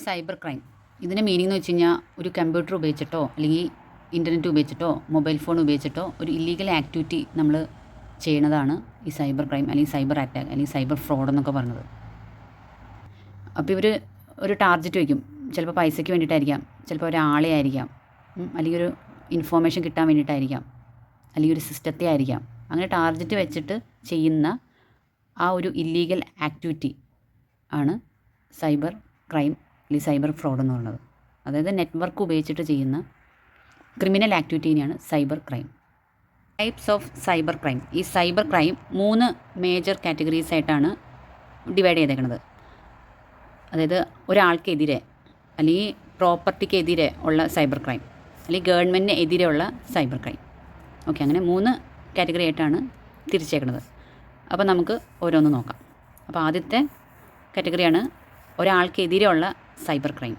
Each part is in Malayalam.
സൈബർ ക്രൈം ഇതിൻ്റെ മീനിങ് എന്ന് വെച്ച് കഴിഞ്ഞാൽ ഒരു കമ്പ്യൂട്ടർ ഉപയോഗിച്ചിട്ടോ അല്ലെങ്കിൽ ഇൻ്റർനെറ്റ് ഉപയോഗിച്ചിട്ടോ മൊബൈൽ ഫോൺ ഉപയോഗിച്ചിട്ടോ ഒരു ഇല്ലീഗൽ ആക്ടിവിറ്റി നമ്മൾ ചെയ്യുന്നതാണ് ഈ സൈബർ ക്രൈം അല്ലെങ്കിൽ സൈബർ അറ്റാക്ക് അല്ലെങ്കിൽ സൈബർ ഫ്രോഡ് എന്നൊക്കെ പറയുന്നത്. അപ്പോൾ ഇവർ ഒരു ടാർഗറ്റ് വയ്ക്കും. ചിലപ്പോൾ പൈസയ്ക്ക് വേണ്ടിയിട്ടായിരിക്കാം, ചിലപ്പോൾ ഒരാളെ ആയിരിക്കാം, അല്ലെങ്കിൽ ഒരു ഇൻഫോർമേഷൻ കിട്ടാൻ വേണ്ടിയിട്ടായിരിക്കാം, അല്ലെങ്കിൽ ഒരു സിസ്റ്റത്തെ ആയിരിക്കാം. അങ്ങനെ ടാർഗറ്റ് വെച്ചിട്ട് ചെയ്യുന്ന ആ ഒരു ഇല്ലീഗൽ ആക്ടിവിറ്റി ആണ് സൈബർ ക്രൈം അല്ലെങ്കിൽ സൈബർ ഫ്രോഡ് എന്ന് പറയുന്നത്. അതായത് നെറ്റ്വർക്ക് ഉപയോഗിച്ചിട്ട് ചെയ്യുന്ന ക്രിമിനൽ ആക്ടിവിറ്റീനെയാണ് cyber crime. Types of cyber crime. ഈ സൈബർ ക്രൈം 3 മേജർ കാറ്റഗറീസ് ആയിട്ടാണ് ഡിവൈഡ് ചെയ്തേക്കുന്നത്. അതായത് ഒരാൾക്കെതിരെ അല്ലെങ്കിൽ പ്രോപ്പർട്ടിക്കെതിരെ ഉള്ള സൈബർ ക്രൈം, അല്ലെങ്കിൽ ഗവൺമെൻറ്റിന് എതിരെയുള്ള സൈബർ ക്രൈം. ഓക്കെ, അങ്ങനെ 3 കാറ്റഗറി ആയിട്ടാണ് തിരിച്ചേക്കുന്നത്. അപ്പോൾ നമുക്ക് ഓരോന്ന് നോക്കാം. അപ്പോൾ ആദ്യത്തെ കാറ്റഗറിയാണ് ഒരാൾക്കെതിരെയുള്ള cyber crime.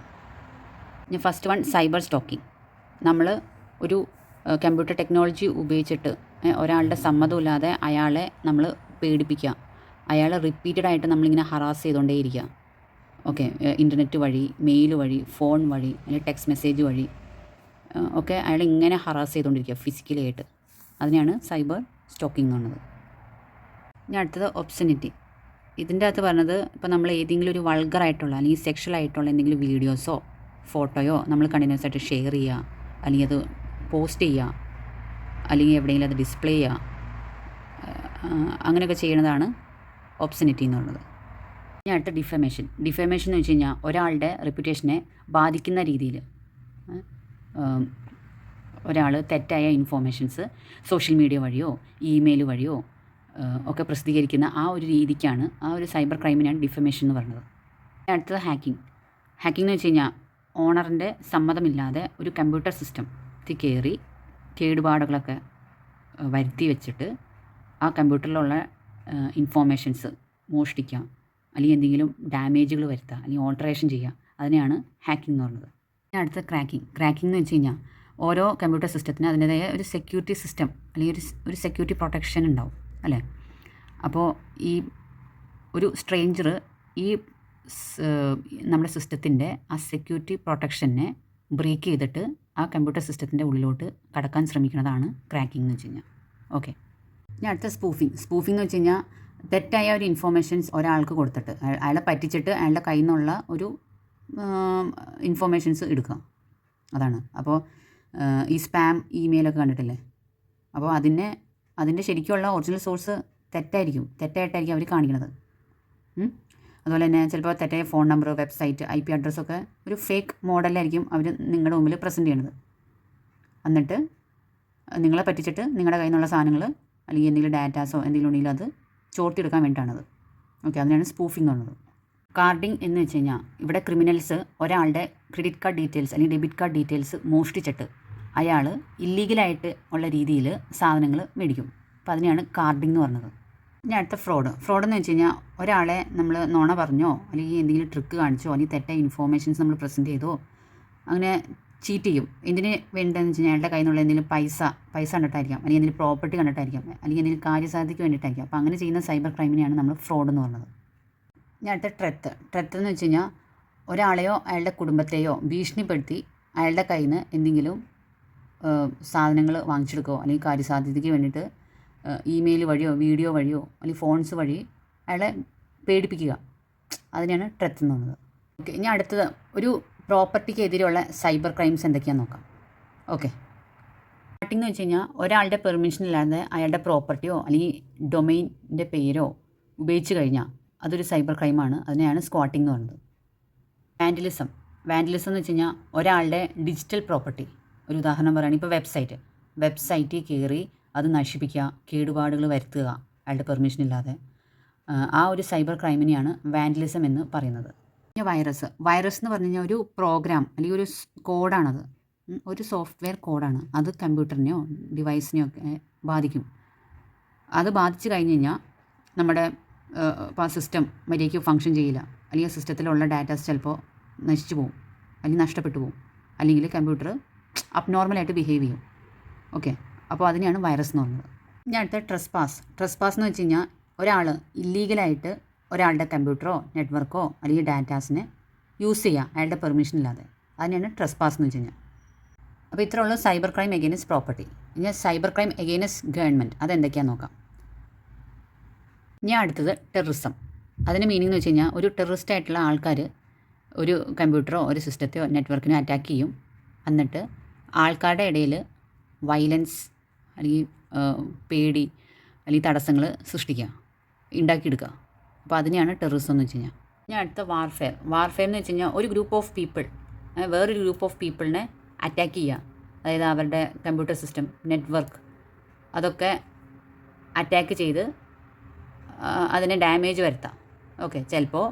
First one, cyber stalking. നമ്മൾ ഒരു കമ്പ്യൂട്ടർ ടെക്നോളജി ഉപയോഗിച്ചിട്ട് ഒരാളുടെ സമ്മതമില്ലാതെ അയാളെ നമ്മൾ പേടിപ്പിക്കുക, അയാളെ റിപ്പീറ്റഡ് ആയിട്ട് നമ്മളിങ്ങനെ ഹറാസ് ചെയ്തുകൊണ്ടേയിരിക്കുക. ഓക്കെ, ഇൻ്റർനെറ്റ് വഴി, മെയിൽ വഴി, ഫോൺ വഴി, അല്ലെങ്കിൽ ടെക്സ്റ്റ് മെസ്സേജ് വഴി ഒക്കെ അയാളെ ഇങ്ങനെ ഹറാസ് ചെയ്തുകൊണ്ടിരിക്കുക ഫിസിക്കലായിട്ട്. അതിനെയാണ് സൈബർ സ്റ്റോക്കിംഗ് എന്ന് പറയുന്നത്. ഇനി അടുത്തത് ഒബ്സനിറ്റി. ഇതിൻ്റെ അകത്ത് പറഞ്ഞത് ഇപ്പോൾ നമ്മൾ ഏതെങ്കിലും ഒരു വൾഗറായിട്ടുള്ള അല്ലെങ്കിൽ സെക്ഷൽ ആയിട്ടുള്ള എന്തെങ്കിലും വീഡിയോസോ ഫോട്ടോയോ നമ്മൾ കണ്ടിന്യൂസ് ആയിട്ട് ഷെയർ ചെയ്യുക, അല്ലെങ്കിൽ അത് പോസ്റ്റ് ചെയ്യുക, അല്ലെങ്കിൽ എവിടെയെങ്കിലും അത് ഡിസ്പ്ലേ ചെയ്യുക, അങ്ങനെയൊക്കെ ചെയ്യുന്നതാണ് ഒബ്സനിറ്റി എന്ന് പറയുന്നത്. ഇനി അടുത്ത ഡിഫമേഷൻ. ഡിഫമേഷൻ എന്ന് വെച്ച് കഴിഞ്ഞാൽ ഒരാളുടെ റെപ്യൂട്ടേഷനെ ബാധിക്കുന്ന രീതിയിൽ ഒരാൾ തെറ്റായ ഇൻഫോർമേഷൻസ് സോഷ്യൽ മീഡിയ വഴിയോ ഇമെയിൽ വഴിയോ ഒക്കെ പ്രസിദ്ധീകരിക്കുന്ന ആ ഒരു രീതിക്കാണ്, ആ ഒരു സൈബർ ക്രൈമിനാണ് ഡിഫമേഷൻ എന്ന് പറയുന്നത്. അടുത്തത് ഹാക്കിംഗ്. ഹാക്കിംഗ് എന്ന് വെച്ച് കഴിഞ്ഞാൽ ഓണറിൻ്റെ സമ്മതമില്ലാതെ ഒരു കമ്പ്യൂട്ടർ സിസ്റ്റത്തിൽ കയറി കേടുപാടുകളൊക്കെ വരുത്തി വെച്ചിട്ട് ആ കമ്പ്യൂട്ടറിലുള്ള ഇൻഫോർമേഷൻസ് മോഷ്ടിക്കുക, അല്ലെങ്കിൽ എന്തെങ്കിലും ഡാമേജുകൾ വരുത്തുക, അല്ലെങ്കിൽ ഓൾട്ടറേഷൻ ചെയ്യുക. അതിനെയാണ് ഹാക്കിംഗ് എന്ന് പറയുന്നത്. അടുത്ത ക്രാക്കിംഗ്. ക്രാക്കിംഗ് എന്ന് വെച്ച് കഴിഞ്ഞാൽ ഓരോ കമ്പ്യൂട്ടർ സിസ്റ്റത്തിന് അതിൻ്റേതായ ഒരു സെക്യൂരിറ്റി സിസ്റ്റം അല്ലെങ്കിൽ ഒരു സെക്യൂരിറ്റി പ്രൊട്ടക്ഷൻ ഉണ്ടാവും, അല്ലേ? അപ്പോൾ ഈ ഒരു സ്ട്രേഞ്ചർ ഈ നമ്മുടെ സിസ്റ്റത്തിൻ്റെ ആ സെക്യൂരിറ്റി പ്രൊട്ടക്ഷനെ ബ്രേക്ക് ചെയ്തിട്ട് ആ കമ്പ്യൂട്ടർ സിസ്റ്റത്തിൻ്റെ ഉള്ളിലോട്ട് കടക്കാൻ ശ്രമിക്കുന്നതാണ് ക്രാക്കിംഗ് എന്ന് വെച്ച് കഴിഞ്ഞാൽ. ഓക്കെ, ഇനി അടുത്ത സ്പൂഫിംഗ്. സ്പൂഫിംഗ് എന്ന് വെച്ച് കഴിഞ്ഞാൽ തെറ്റായ ഒരു ഇൻഫോർമേഷൻസ് ഒരാൾക്ക് കൊടുത്തിട്ട് അയാളെ പറ്റിച്ചിട്ട് അയാളുടെ കയ്യിൽ നിന്നുള്ള ഒരു ഇൻഫോർമേഷൻസ് എടുക്കുക, അതാണ്. അപ്പോൾ ഈ സ്പാം ഇമെയിലൊക്കെ കണ്ടിട്ടില്ലേ? അപ്പോൾ അതിൻ്റെ ശരിക്കുള്ള ഒറിജിനൽ സോഴ്സ് തെറ്റായിട്ടായിരിക്കും അവർ കാണിക്കുന്നത്. അതുപോലെ തന്നെ ചിലപ്പോൾ തെറ്റായ ഫോൺ നമ്പർ, വെബ്സൈറ്റ്, IP അഡ്രസ്സൊക്കെ ഒരു ഫേക്ക് മോഡലായിരിക്കും അവർ നിങ്ങളുടെ മുമ്പിൽ പ്രസൻറ്റ് ചെയ്യണത്. എന്നിട്ട് നിങ്ങളെ പറ്റിച്ചിട്ട് നിങ്ങളുടെ കയ്യിൽ നിന്നുള്ള സാധനങ്ങൾ അല്ലെങ്കിൽ എന്തെങ്കിലും ഡാറ്റാസോ എന്തെങ്കിലും ഉണ്ടെങ്കിൽ അത് ചോർത്തിയെടുക്കാൻ വേണ്ടിയിട്ടാണത്. ഓക്കെ, അതിനാണ് സ്പൂഫിംഗ് എന്ന് പറയുന്നത്. കാർഡിംഗ് എന്ന് വെച്ച് കഴിഞ്ഞാൽ ഇവിടെ ക്രിമിനൽസ് ഒരാളുടെ ക്രെഡിറ്റ് കാർഡ് ഡീറ്റെയിൽസ് അല്ലെങ്കിൽ ഡെബിറ്റ് കാർഡ് ഡീറ്റെയിൽസ് മോഷ്ടിച്ചിട്ട് അയാൾ ഇല്ലീഗലായിട്ട് ഉള്ള രീതിയിൽ സാധനങ്ങൾ മേടിക്കും. അപ്പോൾ അതിനെയാണ് കാർഡിംഗ് എന്ന് പറയുന്നത്. ഇനി അടുത്ത ഫ്രോഡ് എന്ന് വെച്ച് കഴിഞ്ഞാൽ ഒരാളെ നമ്മൾ നുണ പറഞ്ഞോ അല്ലെങ്കിൽ എന്തെങ്കിലും ട്രിക്ക് കാണിച്ചോ അല്ലെങ്കിൽ തെറ്റായ ഇൻഫോർമേഷൻസ് നമ്മൾ പ്രസൻറ്റ് ചെയ്തോ അങ്ങനെ ചീറ്റ് ചെയ്യും. എന്തിന് വേണ്ടതെന്ന് വെച്ച് കഴിഞ്ഞാൽ അയാളുടെ കയ്യിൽ നിന്നുള്ള എന്തെങ്കിലും പൈസ കണ്ടിട്ടായിരിക്കാം, അല്ലെങ്കിൽ എന്തെങ്കിലും പ്രോപ്പർട്ടി കണ്ടിട്ടായിരിക്കാം, അല്ലെങ്കിൽ എന്തെങ്കിലും കാര്യസാധ്യതയ്ക്ക് വേണ്ടിയിട്ടായിരിക്കാം. അപ്പോൾ അങ്ങനെ ചെയ്യുന്ന സൈബർ ക്രൈമിനെയാണ് നമ്മൾ ഫ്രോഡ് എന്ന് പറയുന്നത്. ഇനി അടുത്ത ട്രെത്ത് എന്ന് വെച്ച് കഴിഞ്ഞാൽ ഒരാളെയോ അയാളുടെ കുടുംബത്തെയോ ഭീഷണിപ്പെടുത്തി അയാളുടെ കയ്യിൽ നിന്ന് എന്തെങ്കിലും സാധനങ്ങൾ വാങ്ങിച്ചെടുക്കുകയോ അല്ലെങ്കിൽ കാര്യസാധ്യതയ്ക്ക് വേണ്ടിയിട്ട് ഇമെയിൽ വഴിയോ വീഡിയോ വഴിയോ അല്ലെങ്കിൽ ഫോൺസ് വഴി അയാളെ പേടിപ്പിക്കുക. അതിനെയാണ് ട്രെത്ത് എന്ന് പറയുന്നത്. ഓക്കെ, ഇനി അടുത്തത് ഒരു പ്രോപ്പർട്ടിക്കെതിരെയുള്ള സൈബർ ക്രൈംസ് എന്തൊക്കെയാണെന്ന് നോക്കാം. ഓക്കെ, സ്റ്റാർട്ടിംഗ് എന്ന് വെച്ച് കഴിഞ്ഞാൽ ഒരാളുടെ പെർമിഷൻ ഇല്ലാതെ അയാളുടെ പ്രോപ്പർട്ടിയോ അല്ലെങ്കിൽ ഡൊമൈൻ്റെ പേരോ ഉപയോഗിച്ച് കഴിഞ്ഞാൽ അതൊരു സൈബർ ക്രൈമാണ്. അതിനെയാണ് സ്ക്വാട്ടിംഗ് എന്ന് പറയുന്നത്. വാൻഡലിസം എന്ന് വെച്ച് കഴിഞ്ഞാൽ ഒരാളുടെ ഡിജിറ്റൽ പ്രോപ്പർട്ടി, ഒരു ഉദാഹരണം പറയുകയാണെങ്കിൽ ഇപ്പോൾ വെബ്സൈറ്റിൽ കയറി അത് നശിപ്പിക്കുക, കേടുപാടുകൾ വരുത്തുക അയാളുടെ പെർമിഷൻ ഇല്ലാതെ, ആ ഒരു സൈബർ ക്രൈമിനെയാണ് വാൻഡലിസം എന്ന് പറയുന്നത്. പിന്നെ വൈറസ് എന്ന് പറഞ്ഞു കഴിഞ്ഞാൽ ഒരു പ്രോഗ്രാം അല്ലെങ്കിൽ ഒരു കോഡാണത്, ഒരു സോഫ്റ്റ്വെയർ കോഡാണ്. അത് കമ്പ്യൂട്ടറിനെയോ ഡിവൈസിനെയോ ഒക്കെ ബാധിക്കും. അത് ബാധിച്ചു കഴിഞ്ഞ് കഴിഞ്ഞാൽ നമ്മുടെ ഇപ്പോൾ സിസ്റ്റം മര്യാദയ്ക്ക് ഫങ്ഷൻ ചെയ്യില്ല, അല്ലെങ്കിൽ സിസ്റ്റത്തിലുള്ള ഡാറ്റാസ് ചിലപ്പോൾ നശിച്ചു പോകും, അല്ലെങ്കിൽ നഷ്ടപ്പെട്ടു പോകും, അല്ലെങ്കിൽ കമ്പ്യൂട്ടർ അബ്നോർമലായിട്ട് ബിഹേവ് ചെയ്യും. ഓക്കെ, അപ്പോൾ അതിനെയാണ് വൈറസ് എന്ന് പറയുന്നത്. ഇനി അടുത്ത ട്രസ്പാസ് എന്ന് വെച്ച് കഴിഞ്ഞാൽ ഒരാൾ ഇല്ലീഗലായിട്ട് ഒരാളുടെ കമ്പ്യൂട്ടറോ നെറ്റ്വർക്കോ അല്ലെങ്കിൽ ഡാറ്റാസിനെ യൂസ് ചെയ്യുക അയാളുടെ പെർമിഷൻ ഇല്ലാതെ. അതിനെയാണ് ട്രസ്പാസ് എന്ന് വെച്ച് കഴിഞ്ഞാൽ. അപ്പോൾ ഇത്രേ ഉള്ളൂ സൈബർ ക്രൈം എഗെയിൻസ്റ്റ് പ്രോപ്പർട്ടി. ഇനി സൈബർ ക്രൈം എഗെയിൻസ്റ്റ് ഗവൺമെൻറ് അതെന്തൊക്കെയാണെന്ന് നോക്കാം. ഇനി അടുത്തത് ടെററിസം. അതിന് മീനിങ് എന്ന് വെച്ച് കഴിഞ്ഞാൽ ഒരു ടെററിസ്റ്റ് ആയിട്ടുള്ള ആൾക്കാർ ഒരു കമ്പ്യൂട്ടറോ ഒരു സിസ്റ്റത്തെയോ നെറ്റ്വർക്കിനോ അറ്റാക്ക് ചെയ്യും. എന്നിട്ട് ആൾക്കാരുടെ ഇടയിൽ വയലൻസ് അല്ലെങ്കിൽ പേടി അല്ലെങ്കിൽ തടസ്സങ്ങൾ സൃഷ്ടിക്കുക, ഉണ്ടാക്കിയെടുക്കുക. അപ്പോൾ അതിനെയാണ് ടെററിസം എന്ന് വെച്ച് കഴിഞ്ഞാൽ. ഇനി അടുത്ത വാർഫെയർ. വാർഫെയർ എന്ന് വെച്ച് കഴിഞ്ഞാൽ ഒരു ഗ്രൂപ്പ് ഓഫ് പീപ്പിൾ വേറൊരു ഗ്രൂപ്പ് ഓഫ് പീപ്പിളിനെ അറ്റാക്ക് ചെയ്യുക. അതായത് അവരുടെ കമ്പ്യൂട്ടർ സിസ്റ്റം, നെറ്റ്വർക്ക് അതൊക്കെ അറ്റാക്ക് ചെയ്ത് അതിനെ ഡാമേജ് വരുത്താം. ഓക്കെ, ചിലപ്പോൾ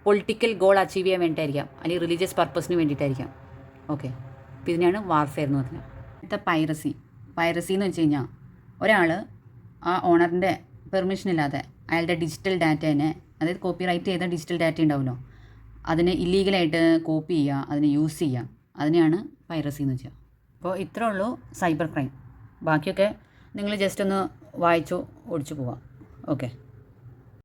പൊളിറ്റിക്കൽ ഗോൾ അച്ചീവ് ചെയ്യാൻ വേണ്ടിയിട്ടായിരിക്കാം, അല്ലെങ്കിൽ റിലീജിയസ് പർപ്പസിന് വേണ്ടിയിട്ടായിരിക്കാം. ഓക്കെ, അപ്പോൾ ഇതിനെയാണ് വാർഫെയർ എന്ന് പറഞ്ഞാൽ. അടുത്ത പൈറസി. പൈറസി എന്ന് വെച്ച് കഴിഞ്ഞാൽ ഒരാൾ ആ ഓണറിൻ്റെ പെർമിഷൻ ഇല്ലാതെ അയാളുടെ ഡിജിറ്റൽ ഡാറ്റേനെ, അതായത് കോപ്പി റൈറ്റ് ചെയ്ത ഡിജിറ്റൽ ഡാറ്റ ഉണ്ടാവുമല്ലോ, അതിനെ ഇല്ലീഗലായിട്ട് കോപ്പി ചെയ്യുക, അതിനെ യൂസ് ചെയ്യുക, അതിനെയാണ് പൈറസി എന്ന് വെച്ചാൽ. അപ്പോൾ ഇത്രേ ഉള്ളൂ സൈബർ ക്രൈം. ബാക്കിയൊക്കെ നിങ്ങൾ ജസ്റ്റ് ഒന്ന് വായിച്ചു ഓടിച്ചു പോവാം. ഓക്കെ.